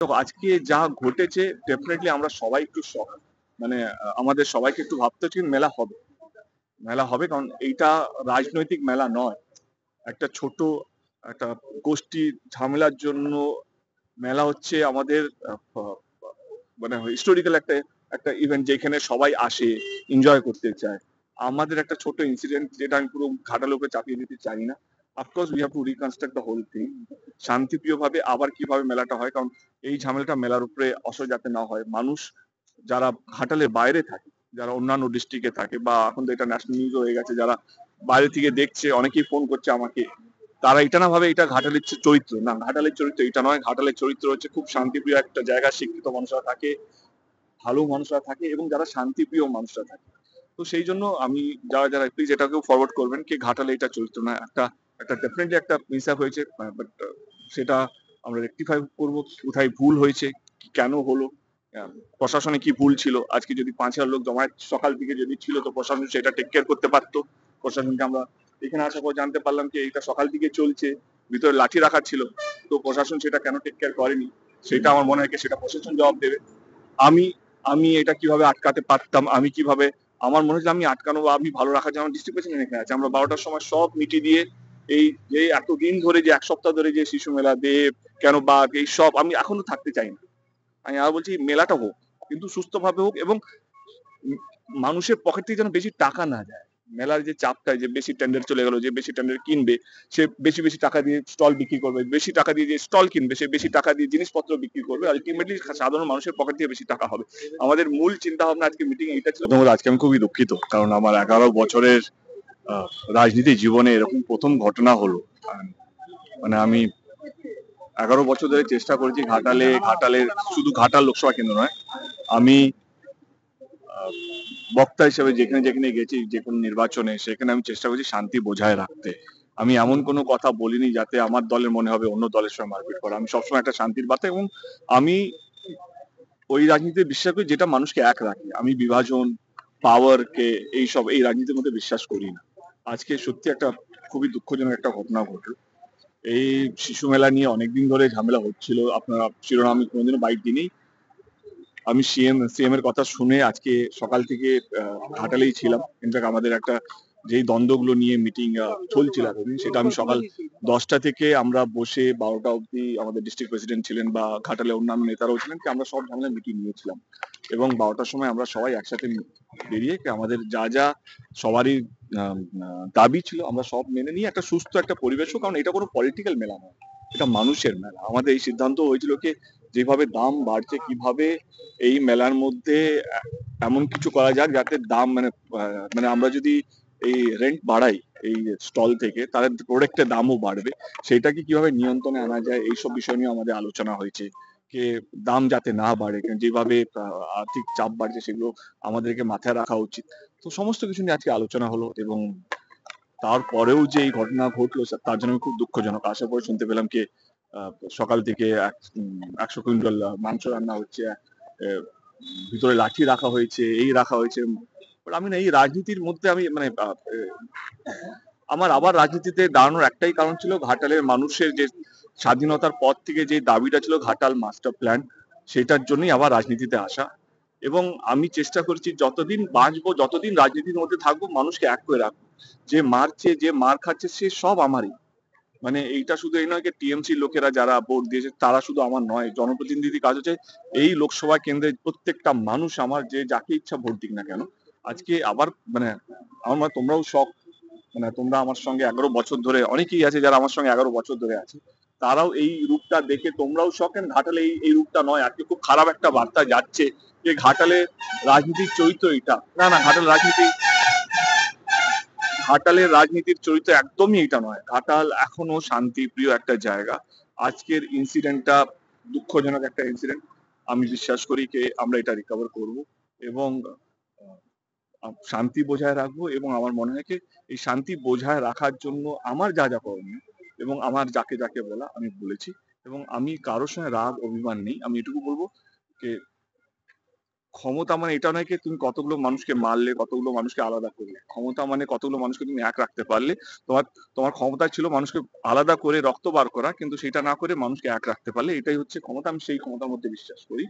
তো আজকে যা ঘটেছে ডেফিনেটলি আমরা সবাই একটু শক। মানে আমাদের সবাইকে একটু ভাবতে হচ্ছে মেলা হবে। মেলা হবে কারণ এইটা রাজনৈতিক মেলা নয়। একটা ছোট একটা গোষ্ঠী ঝামেলার জন্য মেলা হচ্ছে আমাদের মানে হিস্টোরিক্যাল একটা একটা ইভেন্ট যেখানে সবাই আসে, এনজয় করতে চায়। আমাদের একটা ছোট ইনসিডেন্ট যেটা আমি পুরো ঘাটালের উপরে চাপিয়ে দিতে চাই না। Of course we have to reconstruct the whole thing. শান্তিপ্রিয়ভাবে আবার কিভাবে মেলাটা হয়, কারণ এই ঝামেলাটা মেলার উপরে অসর যাতে না হয়। মানুষ যারা ঘাটালের বাইরে থাকে, যারা অন্যান্য ডিস্ট্রিক্টে থাকে, বা এখন তো এটা ন্যাশনাল নিউজ হয়ে গেছে, যারা বাইরে থেকে দেখছে, অনেকেই ফোন করছে আমাকে, তারা এটা না ভাবে এটা ঘাটালের চরিত্র না। ঘাটালের চরিত্র এটা নয়। ঘাটালের চরিত্র হচ্ছে খুব শান্তিপ্রিয় একটা জায়গা, শিক্ষিত মানুষরা থাকে, ভালো মানুষরা থাকে, এবং যারা শান্তিপ্রিয় মানুষরা থাকে। তো সেই জন্য আমি, যারা যারা প্লিজ এটাকেও ফরওয়ার্ড করবেন কি ঘাটালে এটা চরিত্র না। একটা একটা ডেফিনেটলি একটা মিসঅ্যাপ হয়েছে, বাট সেটা আমরা রেকটিফাই করবো। কোথায় ভুল হয়েছে, কেন হলো, প্রশাসনে কি ভুল ছিল। আজকে যদি 5,000 লোক জমায়েত সকাল থেকে যদি ছিল, তো প্রশাসন সেটা টেক কেয়ার করতে পারতো। প্রশাসনকে আমরা এখানে আসার পর জানতে পারলাম যে এটা সকাল থেকে চলছে, ভিতরে লাঠি রাখা ছিল। তো প্রশাসন সেটা কেন টেক কেয়ার করেনি, সেটা আমার মনে হয় কি সেটা প্রশাসন জবাব দেবে। আমি আমি এটা কিভাবে আটকাতে পারতাম, আমি কিভাবে, আমার মনে হচ্ছে আমি আটকানো বা আমি ভালো রাখার জন্য আমার ডিস্ট্রিক্ট প্রেসিডেন্ট এখানে আছে। আমরা 12টার সময় সব মিটিয়ে দিয়ে এই যে এতদিন ধরে যে 1 সপ্তাহ ধরে যে শিশু মেলা দেব কেন বা এই সব আমি এখনো থাকতে চাই না। আমি আর বলছি মেলাটা হোক, কিন্তু সুস্থভাবে হোক, এবং মানুষের পকেট থেকে যেন বেশি টাকা না যায়। মেলার যে চাপটা, যে বেশি টেন্ডার চলে গেল, যে বেশি টেন্ডার কিনবে সে বেশি বেশি টাকা দিয়ে স্টল বিক্রি করবে, বেশি টাকা দিয়ে যে স্টল কিনবে সে বেশি টাকা দিয়ে জিনিসপত্র বিক্রি করবে, আলটিমেটলি সাধারণ মানুষের পকেট থেকে বেশি টাকা হবে। আমাদের মূল চিন্তা ভাবনা আজকে মিটিং এইটা ছিল। প্রথমত আজকে আমি খুবই দুঃখিত, কারণ আমার 11 বছরের আহ, রাজনীতি জীবনে এরকম প্রথম ঘটনা হলো। মানে আমি 11 বছর ধরে চেষ্টা করেছি ঘাটালের শুধু ঘাটাল লোকসভা কেন্দ্র নয়, আমি বক্তা হিসেবে যেখানে যেখানে গেছি, যে কোনো নির্বাচনে, সেখানে আমি চেষ্টা করছি শান্তি বজায় রাখতে। আমি এমন কোনো কথা বলিনি যাতে আমার দলের মনে হবে অন্য দলের সঙ্গে মারপিট করা। আমি সবসময় একটা শান্তির বার্তা, এবং আমি ওই রাজনীতিতে বিশ্বাস করি যেটা মানুষকে এক রাখে। আমি বিভাজন, পাওয়ার কে, এইসব এই রাজনীতির মধ্যে বিশ্বাস করি না। আজকে সত্যি একটা খুবই দুঃখজনক একটা ঘটনা ঘটলো। এই শিশু মেলা নিয়ে অনেকদিন ধরে ঝামেলা হচ্ছিল, আপনারা শিরোনাম আমি কোনোদিনও বাইট দিইনি। আমি সিএম এর কথা শুনে আজকে সকাল থেকে ঘাটালেই ছিলাম। ইনফ্যাক্ট আমাদের একটা যেই দ্বন্দ্বগুলো নিয়ে মিটিং চলছিল এতদিন, সেটা আমি সকাল 10টা থেকে আমরা বসে 12টা অবধি, আমাদের ডিস্ট্রিক্ট প্রেসিডেন্ট ছিলেন বা ঘাটালে অন্যান্য নেতারাও ছিলেন, কি আমরা সব ঝামেলা মিটিং নিয়েছিলাম। এবং 12টার সময় আমরা সবাই একসাথে বেরিয়ে কি আমাদের যা যা সবারই দাবি ছিল আমরা সব মেনে নিয়ে একটা সুস্থ একটা পরিবেশ হোক, কারণ এটা কোনো পলিটিক্যাল মেলা নয়, এটা মানুষের মেলা। আমাদের এই সিদ্ধান্ত হয়েছিল কি যেভাবে দাম বাড়ছে, কিভাবে এই মেলার মধ্যে এমন কিছু করা যাক যাতে দাম মানে আমরা যদি এই রেন্ট বাড়াই এই স্টল থেকে, তাহলে প্রোডাক্টের দামও বাড়বে। সেটাকে কিভাবে নিয়ন্ত্রণে আনা যায়, এইসব বিষয় নিয়ে আমাদের আলোচনা হয়েছে। যে দাম যাতে না বাড়ে, যেভাবে আর্থিক চাপ বাড়ছে সেগুলো আমাদেরকে মাথায় রাখা উচিত। তো সমস্ত কিছু নিয়ে আজকে আলোচনা হলো, এবং তারপরেও যে এই ঘটনা ঘটলো তার জন্য আমি খুব দুঃখজনক। আসার পরে শুনতে পেলাম কি সকাল থেকে 100 কুইন্টাল মাংস রান্না হচ্ছে, ভিতরে লাঠি রাখা হয়েছে, এই রাখা হয়েছে। But আমি না এই রাজনীতির মধ্যে আমি মানে আমার আবার রাজনীতিতে দাঁড়ানোর একটাই কারণ ছিল, ঘাটালের মানুষের যে স্বাধীনতার পর থেকে যে দাবিটা ছিল ঘাটাল মাস্টার প্ল্যান, সেটার জন্যই আবার রাজনীতিতে আসা। এবং আমি চেষ্টা করছি যতদিন বাঁচবো, যতদিন রাজনীতির মধ্যে থাকবো, মানুষকে এক করে রাখবো। যে মারছে, যে মার খাচ্ছে, সে সব আমারই। মানে এইটা শুধু এই নয় যে টিএমসি লোকেরা যারা ভোট দিয়েছে তারা শুধু আমার নয়, জনপ্রতিনিধি কাজ হচ্ছে এই লোকসভা কেন্দ্রে প্রত্যেকটা মানুষ আমার, যে যাকে ইচ্ছা ভোট দিক না কেন। আজকে আবার মানে আমার মনে হয় তোমরাও শখ, মানে তোমরা আমার সঙ্গে 11 বছর ধরে, অনেকেই আছে যারা আমার সঙ্গে 11 বছর ধরে আছে, তারাও এই রূপটা দেখে তোমরাও শখেন। ঘাটালে এই রূপটা নয়, আজকে খুব খারাপ একটা বার্তা যাচ্ছে যে ঘাটালে রাজনীতির চরিত্র এটা না। না, ঘাটালের রাজনীতির চরিত্র একদমই এটা নয়। ঘাটাল এখনো শান্তিপ্রিয় একটা জায়গা। আজকের ইনসিডেন্টটা দুঃখজনক একটা ইনসিডেন্ট। আমি বিশ্বাস করি যে আমরা এটা রিকভার করব, এবং শান্তি বজায় রাখবো। এবং আমার মনে হয় কি এই শান্তি বজায় রাখার জন্য আমার যা যা করণীয়, এবং আমার যাকে যাকে বলা আমি বলেছি। এবং আমি কারোর সঙ্গে রাগ অভিমান নেই। আমি এটুকু বলবো যে ক্ষমতা মানে এটা নয় কি তুমি কতগুলো মানুষকে মারলে, কতগুলো মানুষকে আলাদা করলে। ক্ষমতা মানে কতগুলো মানুষকে তুমি এক রাখতে পারলে। তোমার তোমার ক্ষমতা ছিল মানুষকে আলাদা করে রক্ত বার করা, কিন্তু সেটা না করে মানুষকে এক রাখতে পারলে। এটাই হচ্ছে ক্ষমতা। আমি সেই ক্ষমতার মধ্যে বিশ্বাস করি।